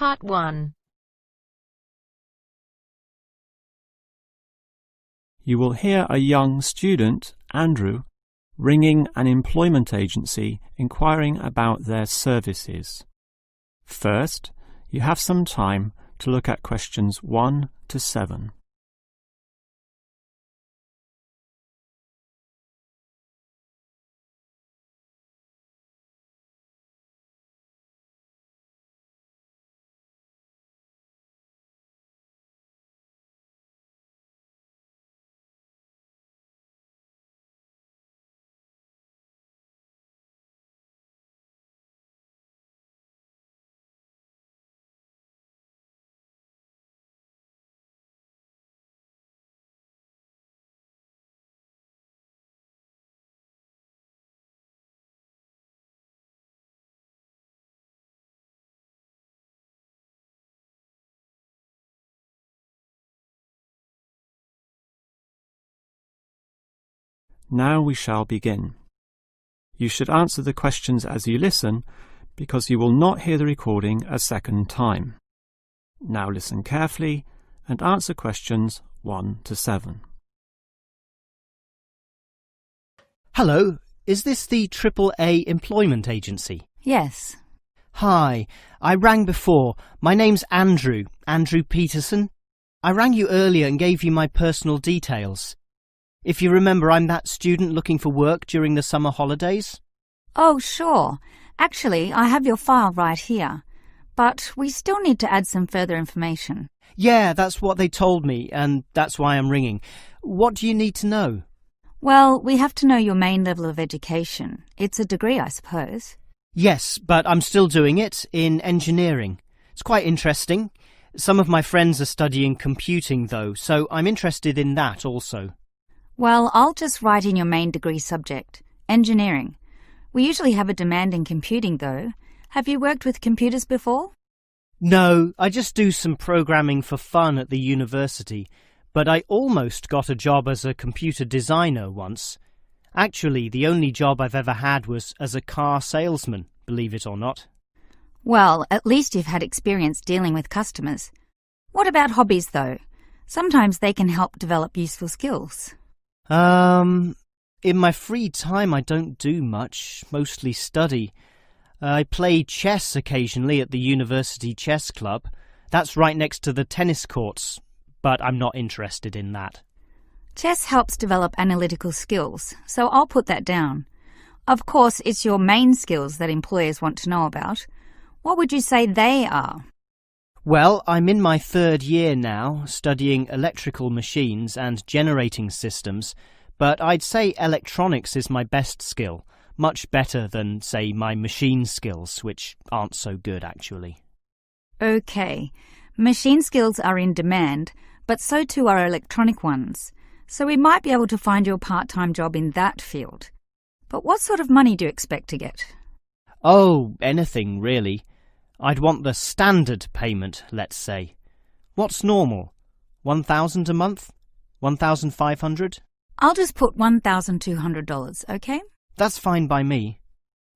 Part 1. You will hear a young student, Andrew, ringing an employment agency inquiring about their services. First, you have some time to look at questions 1 to 7. Now we shall begin. You should answer the questions as you listen, because you will not hear the recording a second time. Now listen carefully and answer questions 1 to 7. Hello, is this the AAA employment agency? Yes. Hi, I rang before. My name's Andrew Peterson. I rang you earlier and gave you my personal details. If you remember, I'm that student looking for work during the summer holidays. Oh, sure. Actually, I have your file right here. But we still need to add some further information. Yeah, that's what they told me, and that's why I'm ringing. What do you need to know? Well, we have to know your main level of education. It's a degree, I suppose. Yes, but I'm still doing it in engineering. It's quite interesting. Some of my friends are studying computing, though, so I'm interested in that also. Well, I'll just write in your main degree subject, engineering. We usually have a demand in computing, though. Have you worked with computers before? No, I just do some programming for fun at the university, but I almost got a job as a computer designer once. Actually, the only job I've ever had was as a car salesman, believe it or not. Well, at least you've had experience dealing with customers. What about hobbies, though? Sometimes they can help develop useful skills. In my free time I don't do much, mostly study. I play chess occasionally at the university chess club. That's right next to the tennis courts, but I'm not interested in that. Chess helps develop analytical skills, so I'll put that down. Of course, it's your main skills that employers want to know about. What would you say they are? Well, I'm in my 3rd year now, studying electrical machines and generating systems, but I'd say electronics is my best skill, much better than, say, my machine skills, which aren't so good, actually. Okay, machine skills are in demand, but so too are electronic ones, so we might be able to find you a part-time job in that field. But what sort of money do you expect to get? Oh, anything, really. I'd want the standard payment, let's say. What's normal? 1,000 a month? 1,500? I'll just put $1,200, okay? That's fine by me.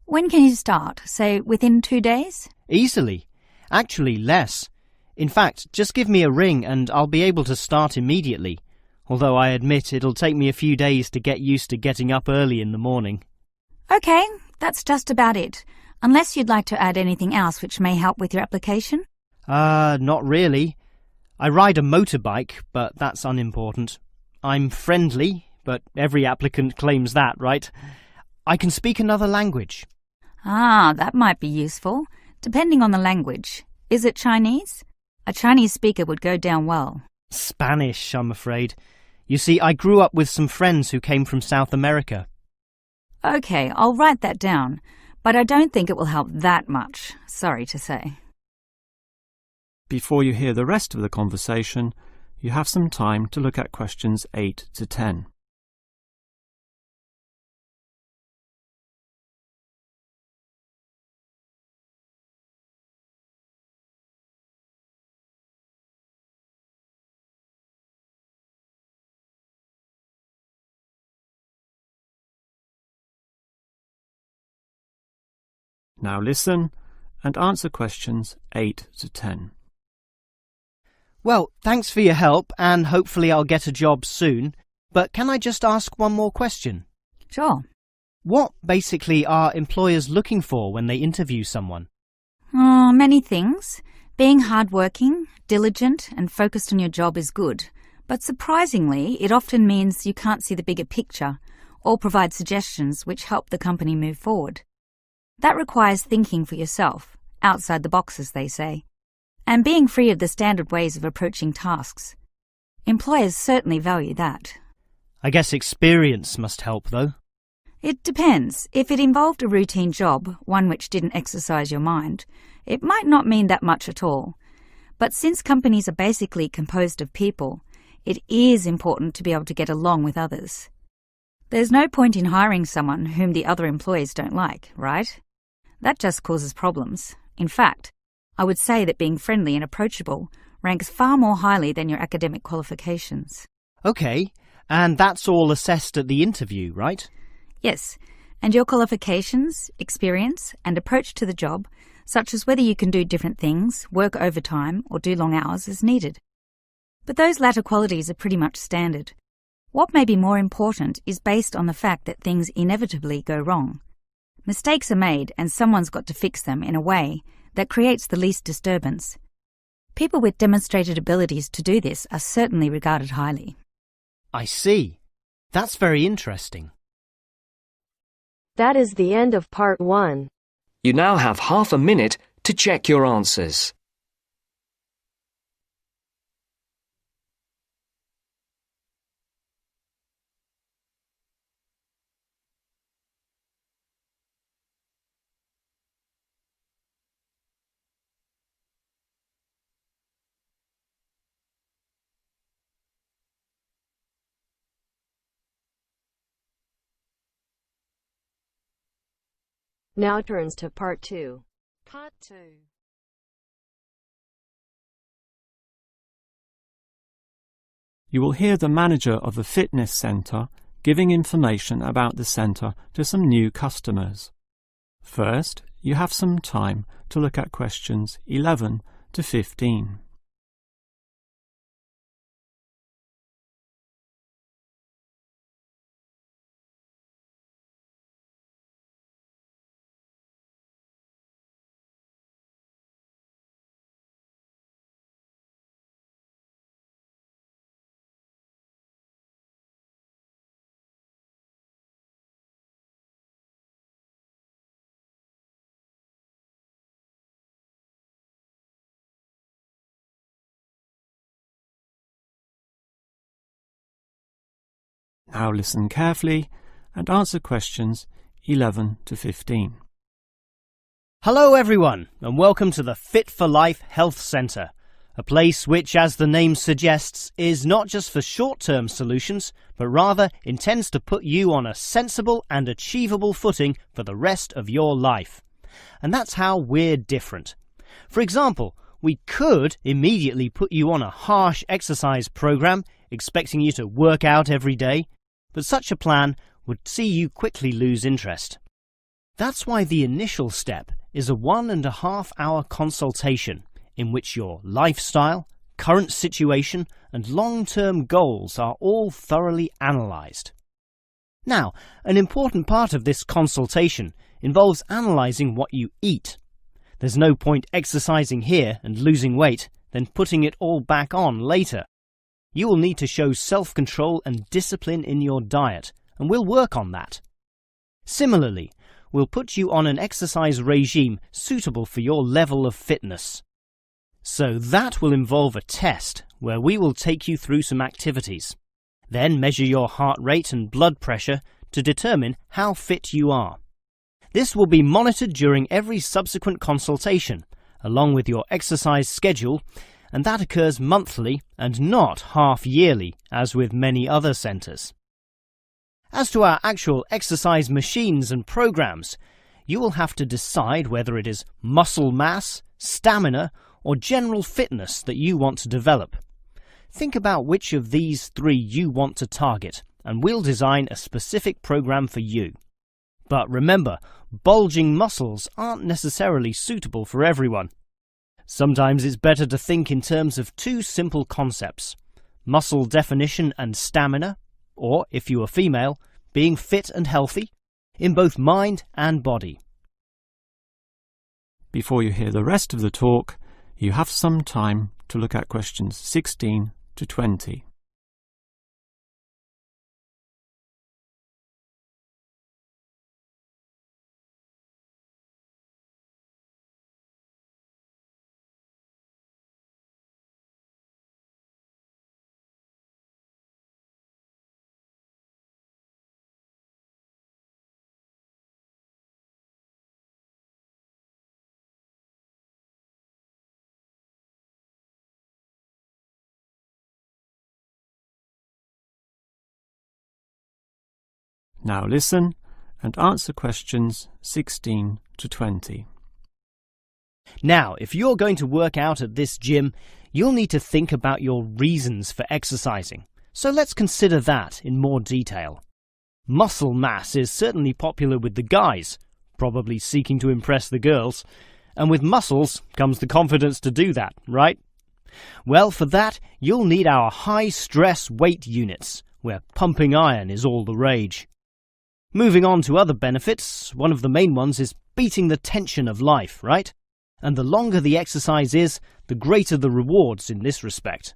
When can you start? Say, within 2 days? Easily. Actually, less. In fact, just give me a ring and I'll be able to start immediately, although I admit it'll take me a few days to get used to getting up early in the morning. Okay, that's just about it. Unless you'd like to add anything else which may help with your application? Not really. I ride a motorbike, but that's unimportant. I'm friendly, but every applicant claims that, right? I can speak another language. Ah, that might be useful, depending on the language. Is it Chinese? A Chinese speaker would go down well. Spanish, I'm afraid. You see, I grew up with some friends who came from South America. Okay, I'll write that down. But I don't think it will help that much, sorry to say. Before you hear the rest of the conversation, you have some time to look at questions 8 to 10. Now listen and answer questions 8 to 10. Well, thanks for your help, and hopefully I'll get a job soon. But can I just ask one more question? Sure. What basically are employers looking for when they interview someone? Many things. Being hardworking, diligent, and focused on your job is good. But surprisingly, it often means you can't see the bigger picture or provide suggestions which help the company move forward. That requires thinking for yourself, outside the box, as they say, and being free of the standard ways of approaching tasks. Employers certainly value that. I guess experience must help, though. It depends. If it involved a routine job, one which didn't exercise your mind, it might not mean that much at all. But since companies are basically composed of people, it is important to be able to get along with others. There's no point in hiring someone whom the other employees don't like, right? That just causes problems. In fact, I would say that being friendly and approachable ranks far more highly than your academic qualifications. Okay, and that's all assessed at the interview, right? Yes, and your qualifications, experience, and approach to the job, such as whether you can do different things, work overtime, or do long hours, is needed. But those latter qualities are pretty much standard. What may be more important is based on the fact that things inevitably go wrong. Mistakes are made, and someone's got to fix them in a way that creates the least disturbance. People with demonstrated abilities to do this are certainly regarded highly. I see. That's very interesting. That is the end of part 1. You now have half a minute to check your answers. Now turns to part 2. Part 2. You will hear the manager of the fitness centre giving information about the centre to some new customers. First, you have some time to look at questions 11 to 15. Now listen carefully and answer questions 11 to 15. Hello everyone, and welcome to the Fit for Life Health Centre, a place which, as the name suggests, is not just for short-term solutions, but rather intends to put you on a sensible and achievable footing for the rest of your life. And that's how we're different. For example, we could immediately put you on a harsh exercise program, expecting you to work out every day, but such a plan would see you quickly lose interest. That's why the initial step is a 1.5 hour consultation in which your lifestyle, current situation, and long-term goals are all thoroughly analysed. Now, an important part of this consultation involves analysing what you eat. There's no point exercising here and losing weight, then putting it all back on later. You will need to show self-control and discipline in your diet, and we'll work on that. Similarly, we'll put you on an exercise regime suitable for your level of fitness. So that will involve a test where we will take you through some activities, then measure your heart rate and blood pressure to determine how fit you are. This will be monitored during every subsequent consultation, along with your exercise schedule, and that occurs monthly and not half-yearly, as with many other centres. As to our actual exercise machines and programs, you will have to decide whether it is muscle mass, stamina, or general fitness that you want to develop. Think about which of these 3 you want to target, and we'll design a specific program for you. But remember, bulging muscles aren't necessarily suitable for everyone. Sometimes it's better to think in terms of two simple concepts: muscle definition and stamina, or, if you are female, being fit and healthy, in both mind and body. Before you hear the rest of the talk, you have some time to look at questions 16 to 20. Now listen and answer questions 16 to 20. Now, if you're going to work out at this gym, you'll need to think about your reasons for exercising. So let's consider that in more detail. Muscle mass is certainly popular with the guys, probably seeking to impress the girls. And with muscles comes the confidence to do that, right? Well, for that, you'll need our high-stress weight units, where pumping iron is all the rage. Moving on to other benefits, one of the main ones is beating the tension of life, right? And the longer the exercise is, the greater the rewards in this respect.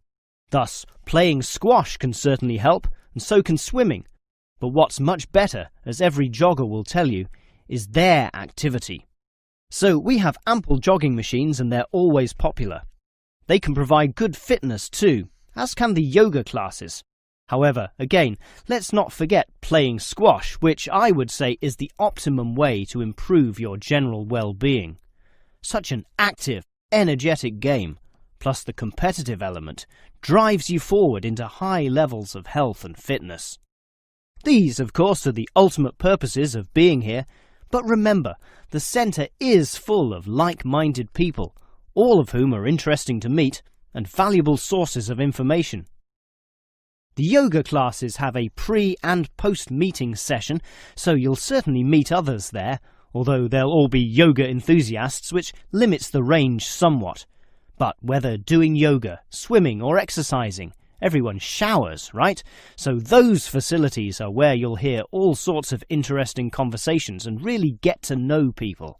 Thus, playing squash can certainly help, and so can swimming. But what's much better, as every jogger will tell you, is their activity. So we have ample jogging machines and they're always popular. They can provide good fitness too, as can the yoga classes. However, again, let's not forget playing squash, which I would say is the optimum way to improve your general well-being. Such an active, energetic game, plus the competitive element, drives you forward into high levels of health and fitness. These, of course, are the ultimate purposes of being here, but remember, the centre is full of like-minded people, all of whom are interesting to meet and valuable sources of information. The yoga classes have a pre- and post-meeting session, so you'll certainly meet others there, although they'll all be yoga enthusiasts, which limits the range somewhat. But whether doing yoga, swimming or exercising, everyone showers, right? So those facilities are where you'll hear all sorts of interesting conversations and really get to know people.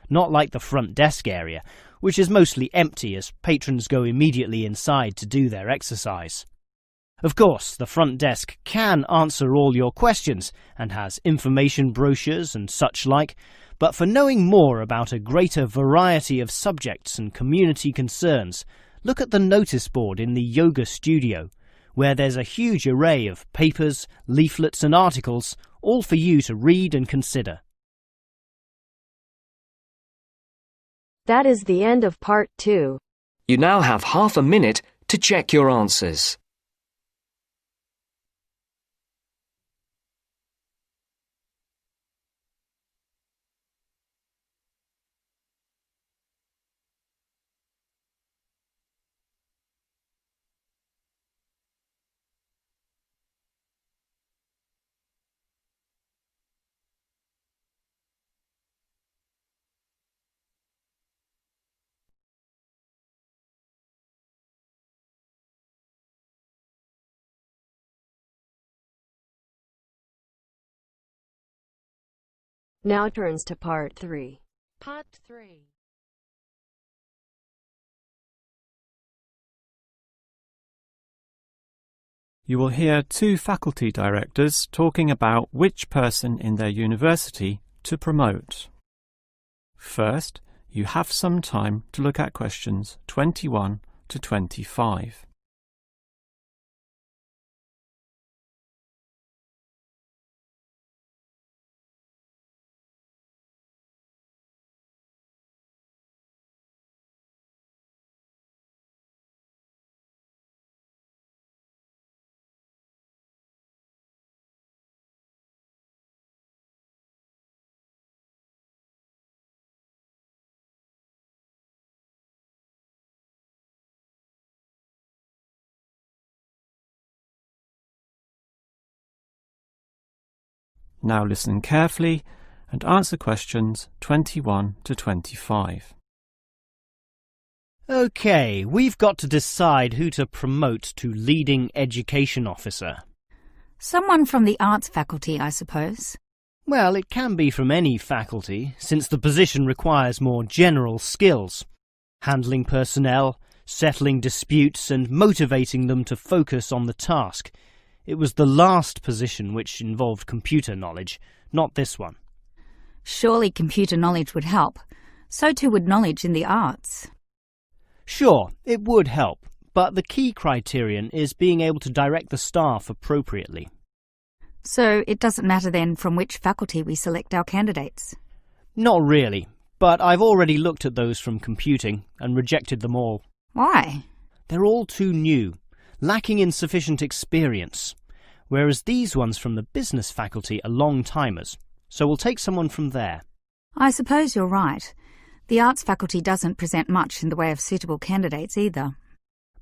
Not like the front desk area, which is mostly empty as patrons go immediately inside to do their exercise. Of course, the front desk can answer all your questions and has information brochures and such like, but for knowing more about a greater variety of subjects and community concerns, look at the notice board in the yoga studio, where there's a huge array of papers, leaflets and articles, all for you to read and consider. That is the end of part 2. You now have half a minute to check your answers. Now turns to part 3. Part 3. You will hear two faculty directors talking about which person in their university to promote. First, you have some time to look at questions 21 to 25. Now listen carefully and answer questions 21 to 25. OK, we've got to decide who to promote to leading education officer. Someone from the arts faculty, I suppose. Well, it can be from any faculty, since the position requires more general skills. Handling personnel, settling disputes and motivating them to focus on the task. It was the last position which involved computer knowledge, not this one. Surely computer knowledge would help. So too would knowledge in the arts. Sure, it would help, but the key criterion is being able to direct the staff appropriately. So it doesn't matter then from which faculty we select our candidates? Not really, but I've already looked at those from computing and rejected them all. Why? They're all too new, lacking in sufficient experience, whereas these ones from the business faculty are long-timers, so we'll take someone from there. I suppose you're right. The arts faculty doesn't present much in the way of suitable candidates either.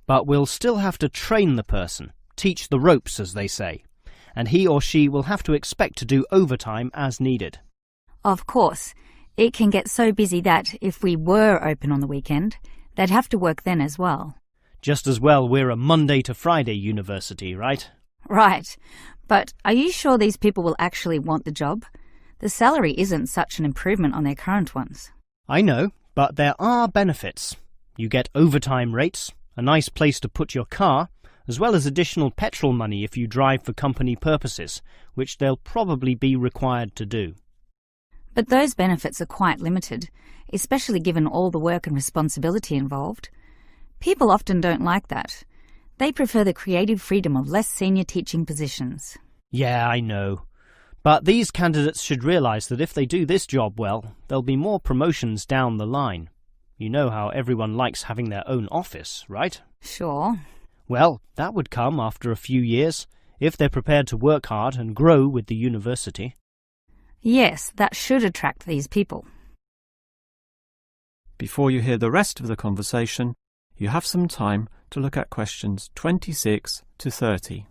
But we'll still have to train the person, teach the ropes, as they say, and he or she will have to expect to do overtime as needed. Of course, it can get so busy that if we were open on the weekend, they'd have to work then as well. Just as well we're a Monday to Friday university, right? Right. But are you sure these people will actually want the job? The salary isn't such an improvement on their current ones. I know, but there are benefits. You get overtime rates, a nice place to put your car, as well as additional petrol money if you drive for company purposes, which they'll probably be required to do. But those benefits are quite limited, especially given all the work and responsibility involved. People often don't like that. They prefer the creative freedom of less senior teaching positions. Yeah, I know. But these candidates should realise that if they do this job well, there'll be more promotions down the line. You know how everyone likes having their own office, right? Sure. Well, that would come after a few years, if they're prepared to work hard and grow with the university. Yes, that should attract these people. Before you hear the rest of the conversation, you have some time to look at questions 26 to 30.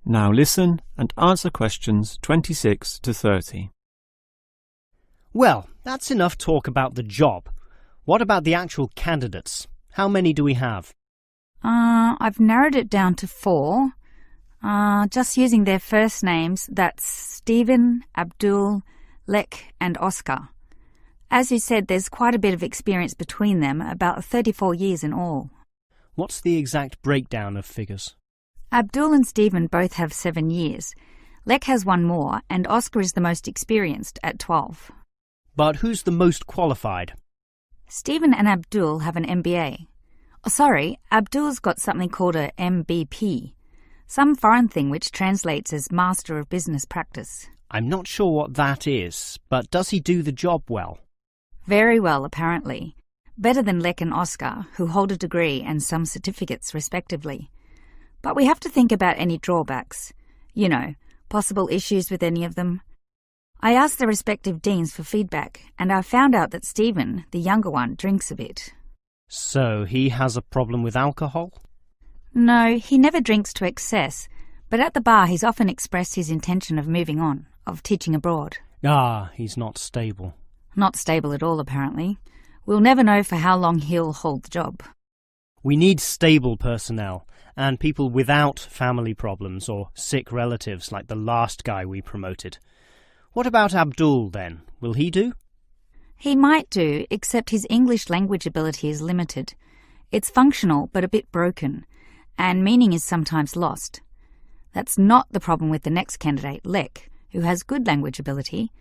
Now listen and answer questions 26 to 30. Well, that's enough talk about the job. What about the actual candidates? How many do we have? I've narrowed it down to 4. Just using their first names, that's Stephen, Abdul, Lek and Oscar. As you said, there's quite a bit of experience between them, about 34 years in all. What's the exact breakdown of figures? Abdul and Stephen both have 7 years. Lek has 1 more, and Oscar is the most experienced at 12. But who's the most qualified? Stephen and Abdul have an MBA. Oh, sorry, Abdul's got something called a MBP, some foreign thing which translates as Master of Business Practice. I'm not sure what that is, but does he do the job well? Very well, apparently. Better than Lek and Oscar, who hold a degree and some certificates respectively. But we have to think about any drawbacks. You know, possible issues with any of them. I asked the respective deans for feedback, and I found out that Stephen, the younger one, drinks a bit. So he has a problem with alcohol? No, he never drinks to excess, but at the bar he's often expressed his intention of moving on, of teaching abroad. Ah, he's not stable. Not stable at all, apparently. We'll never know for how long he'll hold the job. We need stable personnel, and people without family problems or sick relatives like the last guy we promoted. What about Abdul, then? Will he do? He might do, except his English language ability is limited. It's functional, but a bit broken, and meaning is sometimes lost. That's not the problem with the next candidate, Lek, who has good language ability,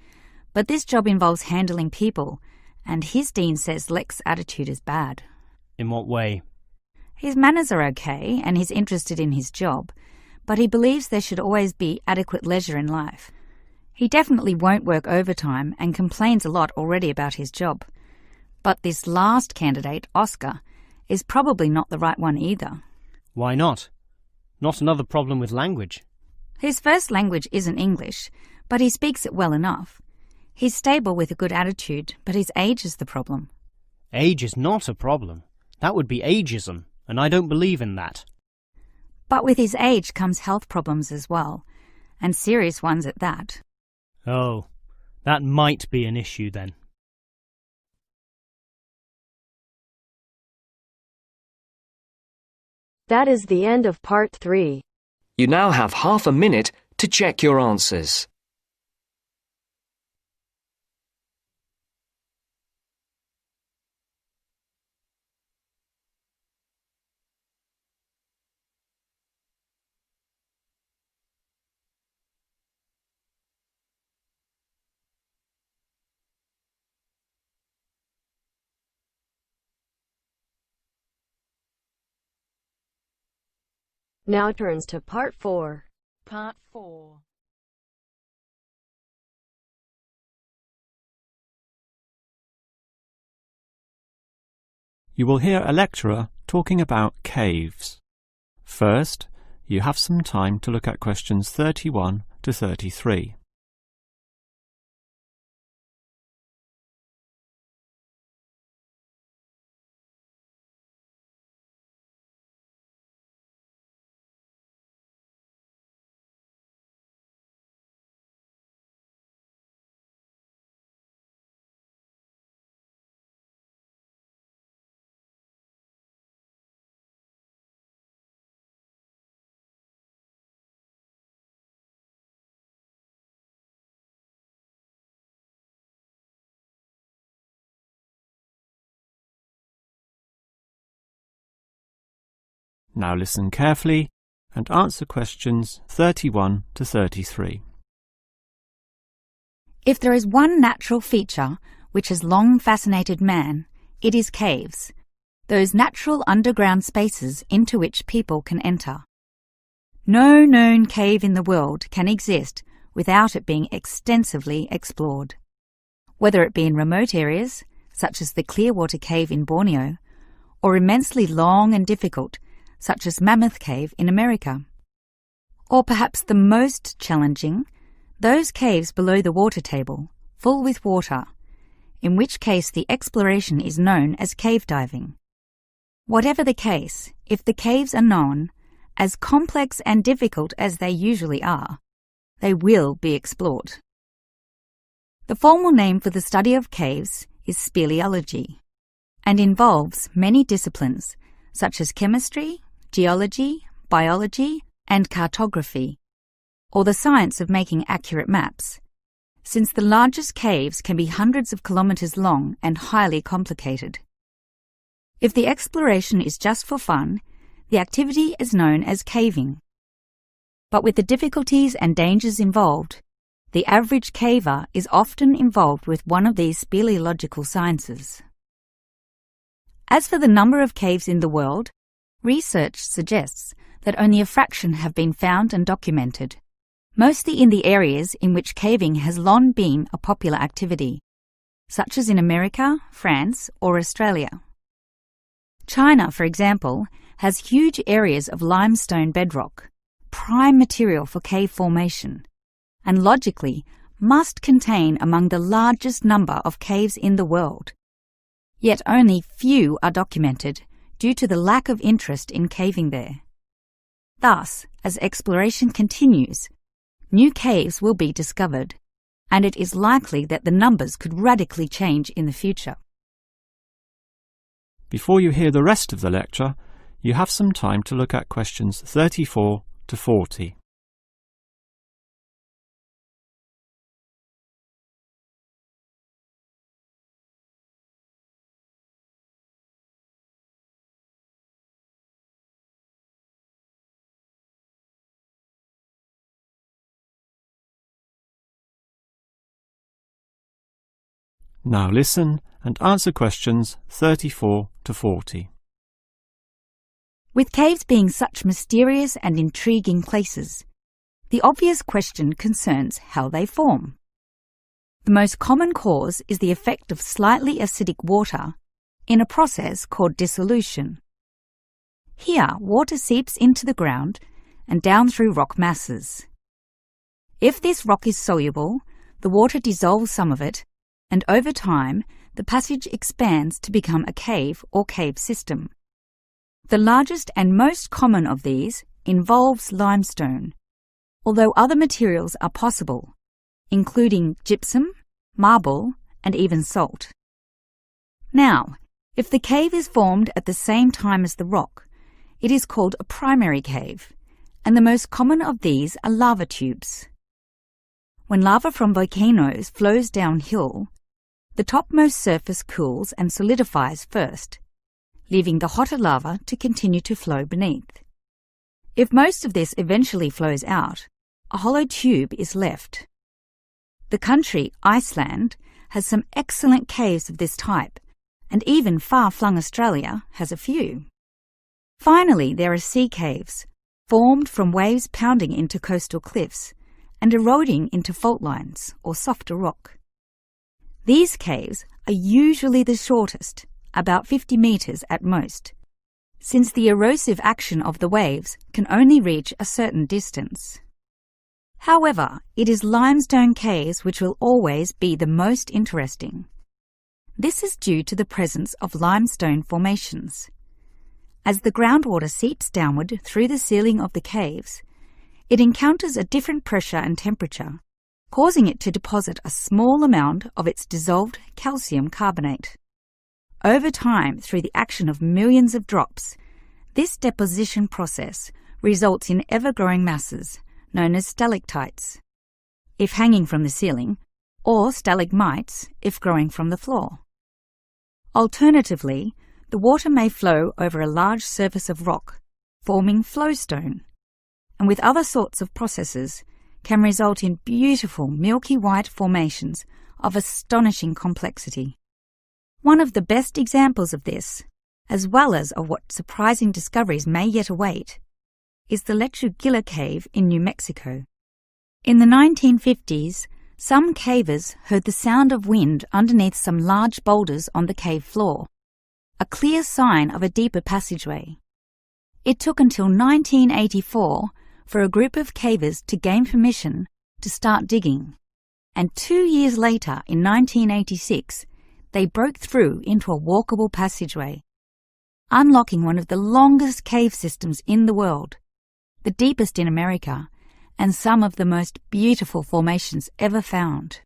but this job involves handling people, and his dean says Lek's attitude is bad. In what way? His manners are okay and he's interested in his job, but he believes there should always be adequate leisure in life. He definitely won't work overtime and complains a lot already about his job. But this last candidate, Oscar, is probably not the right one either. Why not? Not another problem with language. His first language isn't English, but he speaks it well enough. He's stable with a good attitude, but his age is the problem. Age is not a problem. That would be ageism, and I don't believe in that. But with his age comes health problems as well, and serious ones at that. Oh, that might be an issue then. That is the end of part 3. You now have half a minute to check your answers. Now turns to part 4. Part 4. You will hear a lecturer talking about caves. First, you have some time to look at questions 31 to 33. Now listen carefully and answer questions 31 to 33. If there is one natural feature which has long fascinated man, it is caves, those natural underground spaces into which people can enter. No known cave in the world can exist without it being extensively explored. Whether it be in remote areas, such as the Clearwater Cave in Borneo, or immensely long and difficult, such as Mammoth Cave in America. Or perhaps the most challenging, those caves below the water table, full with water, in which case the exploration is known as cave diving. Whatever the case, if the caves are known, as complex and difficult as they usually are, they will be explored. The formal name for the study of caves is speleology, and involves many disciplines such as chemistry, geology, biology, and cartography, or the science of making accurate maps, since the largest caves can be hundreds of kilometres long and highly complicated. If the exploration is just for fun, the activity is known as caving. But with the difficulties and dangers involved, the average caver is often involved with one of these speleological sciences. As for the number of caves in the world, research suggests that only a fraction have been found and documented, mostly in the areas in which caving has long been a popular activity, such as in America, France, or Australia. China, for example, has huge areas of limestone bedrock, prime material for cave formation, and logically must contain among the largest number of caves in the world. Yet only few are documented due to the lack of interest in caving there. Thus, as exploration continues, new caves will be discovered, and it is likely that the numbers could radically change in the future. Before you hear the rest of the lecture, you have some time to look at questions 34 to 40. Now listen and answer questions 34 to 40. With caves being such mysterious and intriguing places, the obvious question concerns how they form. The most common cause is the effect of slightly acidic water in a process called dissolution. Here, water seeps into the ground and down through rock masses. If this rock is soluble, the water dissolves some of it, and over time, the passage expands to become a cave or cave system. The largest and most common of these involves limestone, although other materials are possible, including gypsum, marble, and even salt. Now, if the cave is formed at the same time as the rock, it is called a primary cave, and the most common of these are lava tubes. When lava from volcanoes flows downhill, the topmost surface cools and solidifies first, leaving the hotter lava to continue to flow beneath. If most of this eventually flows out, a hollow tube is left. The country, Iceland, has some excellent caves of this type, and even far-flung Australia has a few. Finally, there are sea caves, formed from waves pounding into coastal cliffs and eroding into fault lines or softer rock. These caves are usually the shortest, about 50 metres at most, since the erosive action of the waves can only reach a certain distance. However, it is limestone caves which will always be the most interesting. This is due to the presence of limestone formations. As the groundwater seeps downward through the ceiling of the caves, it encounters a different pressure and temperature, causing it to deposit a small amount of its dissolved calcium carbonate. Over time, through the action of millions of drops, this deposition process results in ever-growing masses known as stalactites, if hanging from the ceiling, or stalagmites if growing from the floor. Alternatively, the water may flow over a large surface of rock, forming flowstone, and with other sorts of processes can result in beautiful milky white formations of astonishing complexity. One of the best examples of this, as well as of what surprising discoveries may yet await, is the Lechu Gila Cave in New Mexico. In the 1950s, some cavers heard the sound of wind underneath some large boulders on the cave floor, a clear sign of a deeper passageway. It took until 1984 for a group of cavers to gain permission to start digging, and 2 years later, in 1986, they broke through into a walkable passageway, unlocking one of the longest cave systems in the world, the deepest in America, and some of the most beautiful formations ever found.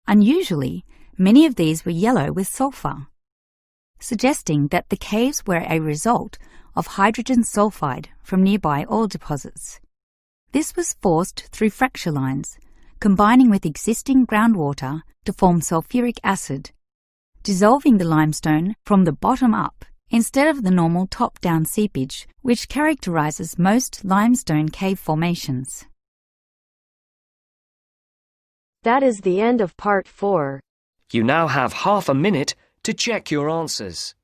Unusually, many of these were yellow with sulfur, suggesting that the caves were a result of hydrogen sulfide from nearby oil deposits. This was forced through fracture lines, combining with existing groundwater to form sulfuric acid, dissolving the limestone from the bottom up instead of the normal top-down seepage which characterizes most limestone cave formations. That is the end of part 4. You now have half a minute to check your answers.